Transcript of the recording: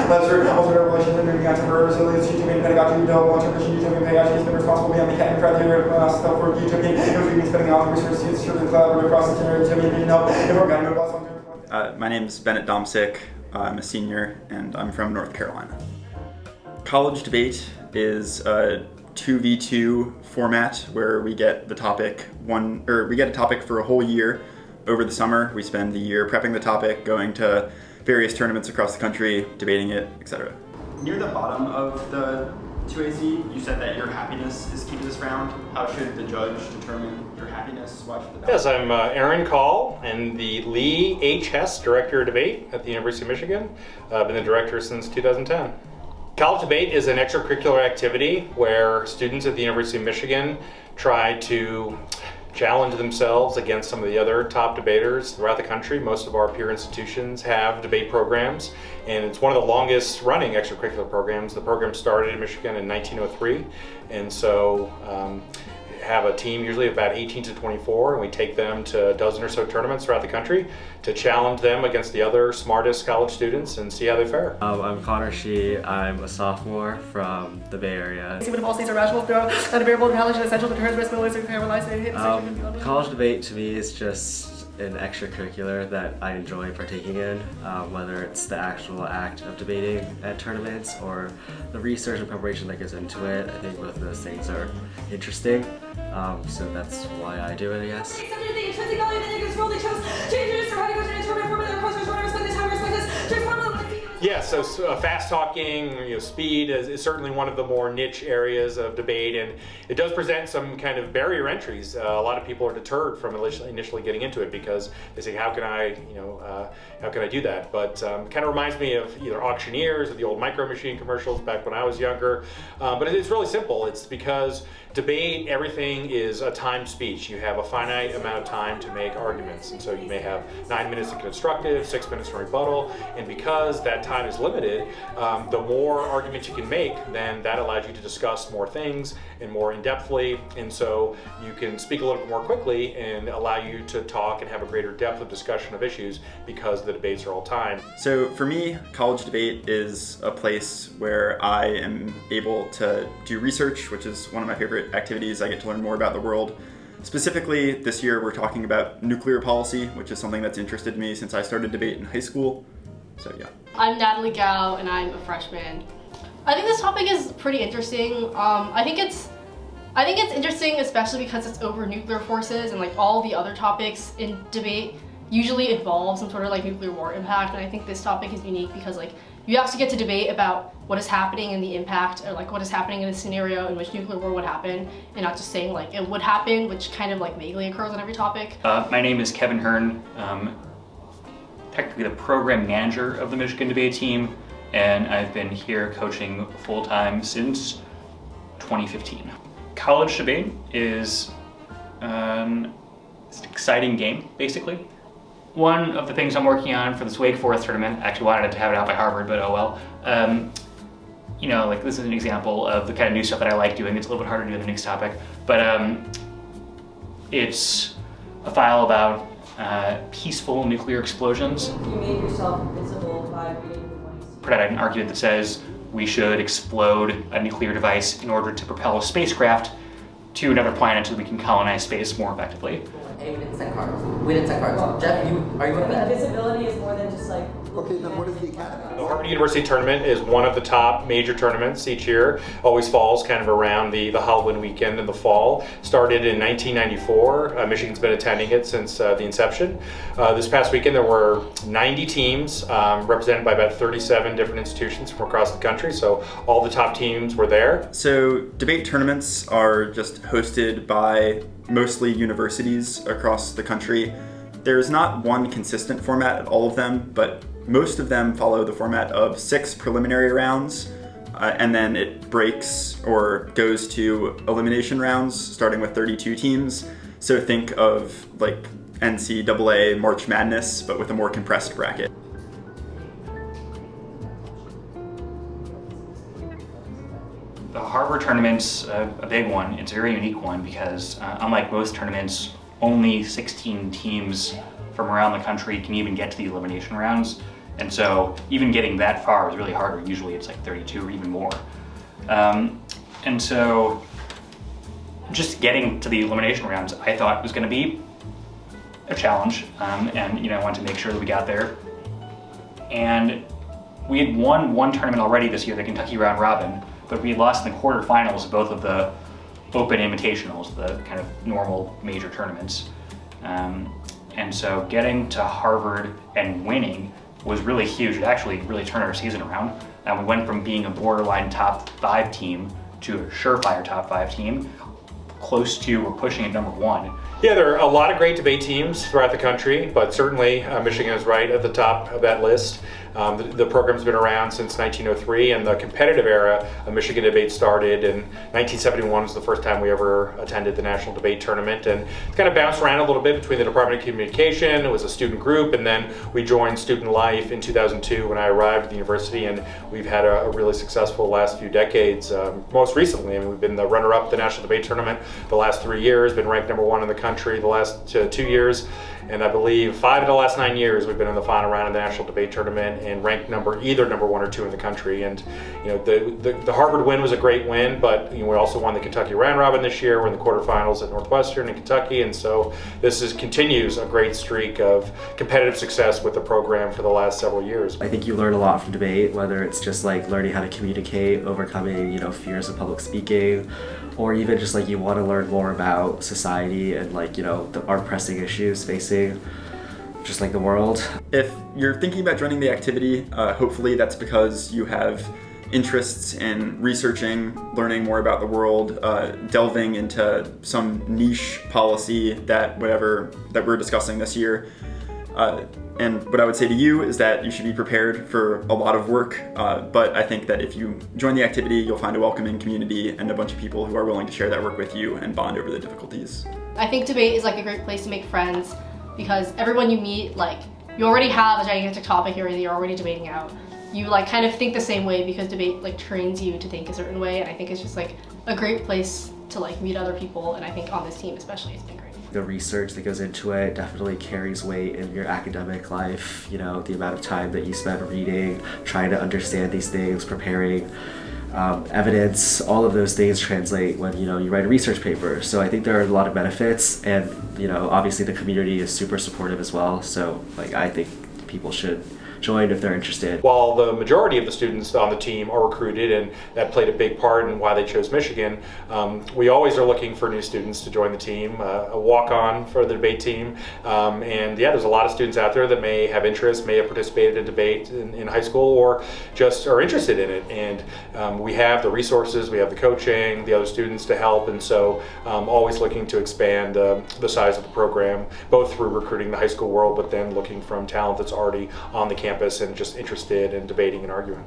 Let's also revelation and moving on to her resilience, utopian pedagogy, long-term Christian utopian pedagogy has been responsible beyond the cat and friendly stuff for utopian. It was even spending out research students, children, collaborative process, generating utopian vision help. If we're going to move on. My name is Bennet Dombcik. I'm a senior and I'm from North Carolina. College debate is a 2v2 format where we get a topic for a whole year. Over the summer, we spend the year prepping the topic, going to various tournaments across the country, debating it, etc. Near the bottom of the 2AC, you said that your happiness is key to this round. How should the judge determine your happiness? Why should the ballot? Yes, I'm Aaron Call, and the Lee H. Hess Director of Debate at the University of Michigan. I've been the director since 2010. College debate is an extracurricular activity where students at the University of Michigan try to challenge themselves against some of the other top debaters throughout the country. Most of our peer institutions have debate programs, and it's one of the longest running extracurricular programs. The program started in Michigan in 1903, and so have a team usually of about 18 to 24, and we take them to a dozen or so tournaments throughout the country to challenge them against the other smartest college students and see how they fare. I'm Connor Shee. I'm a sophomore from the Bay Area. See what all states are rational throw and a variable knowledge and essential deterrence risk College debate to me is just an extracurricular that I enjoy partaking in, whether it's the actual act of debating at tournaments or the research and preparation that goes into it. I think both of those things are interesting, so that's why I do it, I guess. Yeah, so fast talking, speed is certainly one of the more niche areas of debate, and it does present some kind of barrier entries. A lot of people are deterred from initially getting into it because they say, how can I do that? But it kind of reminds me of either auctioneers or the old Micro Machine commercials back when I was younger. But it's really simple. It's because debate, everything is a timed speech. You have a finite amount of time to make arguments, and so you may have 9 minutes in constructive, 6 minutes in rebuttal, and because that time is limited, the more arguments you can make, then that allows you to discuss more things and more in-depthly, and so you can speak a little bit more quickly and allow you to talk and have a greater depth of discussion of issues because the debates are all timed. So for me, college debate is a place where I am able to do research, which is one of my favorite activities. I get to learn more about the world. Specifically, this year we're talking about nuclear policy, which is something that's interested me since I started debate in high school. So yeah. I'm Natalie Gao, and I'm a freshman. I think this topic is pretty interesting. I think it's interesting, especially because it's over nuclear forces, and like all the other topics in debate usually involve some sort of like nuclear war impact. And I think this topic is unique because like you actually get to debate about what is happening and the impact, or like what is happening in a scenario in which nuclear war would happen, and not just saying like it would happen, which kind of like vaguely occurs on every topic. My name is Kevin Hearn. Technically the program manager of the Michigan debate team, and I've been here coaching full-time since 2015. College debate is an exciting game, basically. One of the things I'm working on for this Wake Forest tournament, I actually wanted to have it out by Harvard, but oh well. Like this is an example of the kind of new stuff that I like doing. It's a little bit harder to do in the next topic, but it's a file about peaceful nuclear explosions. You made yourself invisible by reading Put out an argument that says we should explode a nuclear device in order to propel a spacecraft to another planet so we can colonize space more effectively. Hey, we didn't set cards. We didn't set cards. Jeff, are you with that? Visibility is more than just like. Okay, then what is the academy? The Harvard University tournament is one of the top major tournaments each year. Always falls kind of around the Halloween weekend in the fall. Started in 1994. Michigan's been attending it since the inception. This past weekend there were 90 teams represented by about 37 different institutions from across the country. So all the top teams were there. So debate tournaments are just hosted by mostly universities across the country. There's not one consistent format at all of them, but most of them follow the format of 6 preliminary rounds, and then it breaks or goes to elimination rounds, starting with 32 teams. So think of like NCAA March Madness, but with a more compressed bracket. The Harvard tournament's a big one. It's a very unique one because unlike most tournaments, only 16 teams from around the country can even get to the elimination rounds. And so even getting that far is really hard, or usually it's like 32 or even more. And so just getting to the elimination rounds, I thought was going to be a challenge, and I wanted to make sure that we got there. And we had won one tournament already this year, the Kentucky round robin, but we had lost in the quarterfinals of both of the open invitationals, the kind of normal major tournaments. And so getting to Harvard and winning was really huge. It actually really turned our season around. We went from being a borderline top 5 team to a surefire top 5 team, close to or pushing at number 1. Yeah, there are a lot of great debate teams throughout the country, but certainly Michigan is right at the top of that list. The program's been around since 1903, and the competitive era of Michigan debate started in 1971 was the first time we ever attended the National Debate Tournament, and it kind of bounced around a little bit between the Department of Communication. It was a student group, and then we joined Student Life in 2002 when I arrived at the university, and we've had a really successful last few decades. Most recently, we've been the runner-up at the National Debate Tournament the last 3 years, been ranked number 1 in the country the last 2 years, and I believe 5 of the last 9 years we've been in the final round of the National Debate Tournament and ranked either number 1 or 2 in the country. And the Harvard win was a great win, but we also won the Kentucky round robin this year. We're in the quarterfinals at Northwestern in Kentucky, and so this continues a great streak of competitive success with the program for the last several years. I think you learn a lot from debate, whether it's just like learning how to communicate, overcoming fears of public speaking, or even just like you want to learn more about society and our pressing issues facing just like the world. If you're thinking about joining the activity, hopefully that's because you have interests in researching, learning more about the world, delving into some niche policy that we're discussing this year. And what I would say to you is that you should be prepared for a lot of work, but I think that if you join the activity, you'll find a welcoming community and a bunch of people who are willing to share that work with you and bond over the difficulties. I think debate is a great place to make friends because everyone you meet, you already have a gigantic topic area that you're already debating out. You kind of think the same way because debate trains you to think a certain way, and I think it's just a great place to meet other people, and I think on this team especially it's been great. The research that goes into it definitely carries weight in your academic life. The amount of time that you spend reading, trying to understand these things, preparing evidence, all of those things translate when you write a research paper. So I think there are a lot of benefits, and obviously the community is super supportive as well. So I think people should join if they're interested. While the majority of the students on the team are recruited, and that played a big part in why they chose Michigan, we always are looking for new students to join the team, a walk-on for the debate team, and yeah, there's a lot of students out there that may have interest, may have participated in debate in high school, or just are interested in it, and we have the resources, we have the coaching, the other students to help, and so always looking to expand the size of the program, both through recruiting the high school world, but then looking from talent that's already on the campus and just interested in debating and arguing.